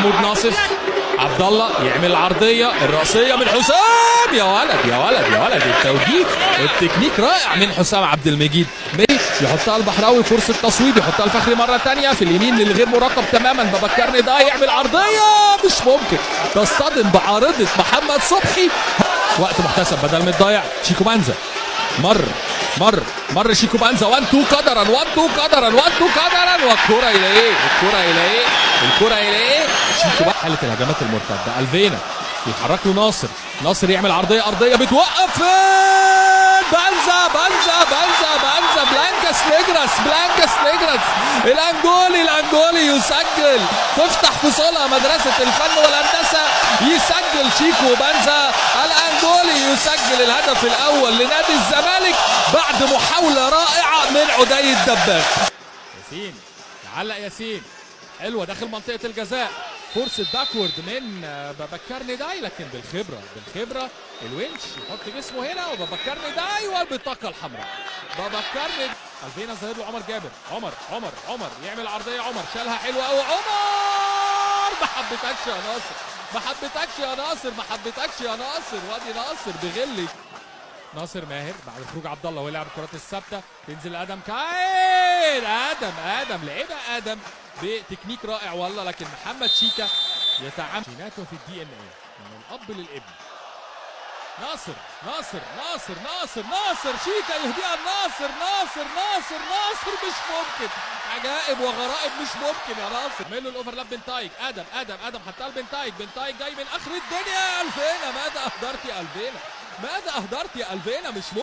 محمود ناصف. عبد الله يعمل العرضيه الراسيه من حسام. يا ولد يا ولد يا ولد، التوجيه والتكنيك رائع من حسام عبد المجيد. يحطها البحراوي، فرصه تصويب، يحطها الفخري مره ثانيه في اليمين للغير مراقب تماما. بابكر نداي يعمل عرضيه مش ممكن، تصطدم بعارضه محمد صبحي. وقت محتسب بدل ما تضيع. شيكو بانزا مر شيكو بانزا 1 2 قدرا 1 2 قدرا 1 2 قدرا، والكره الى ايه؟ الكره الى ايه؟ شيكو حاله الهجمات المرتده. الفينا يتحرك له ناصر يعمل عرضيه ارضيه بتوقف فين؟ بانزا بلانكاس نيجراس الانجولي يسجل. تفتح فصولها مدرسه الفن والهندسه. يسجل شيكو بانزا الانجولي، يسجل الهدف الاول لنادي الزمالك بعد محاوله رائعه من عدي الدباغ. ياسين يعلق، ياسين حلوه داخل منطقه الجزاء، فرصه باكورد من بابكر نداي، لكن بالخبره الونش يحط جسمه هنا، وبابكر نداي والبطاقه الحمراء. بابكر نداي الفينا ظاهر له عمر جابر. عمر يعمل عرضيه، عمر شالها حلوه قوي. عمر ما حبيتكش يا ناصر وادي ناصر بغل. ناصر ماهر بعد خروج عبد الله ويلعب الكرات الثابته، تنزل ادم كاين. ادم لعبها ادم بتكنيك رائع والله، لكن محمد شيكا يتعامل في الدي ان ايه من الاب للابن. ناصر شيكا يهديها لناصر. ناصر مش ممكن، عجائب وغرائب مش ممكن يا ناصر. عمل الاوفرلاب بنتايج. ادم حطها لبنتايج. جاي من اخر الدنيا. الفينا ماذا اهدرت يا الفينا مش ممكن.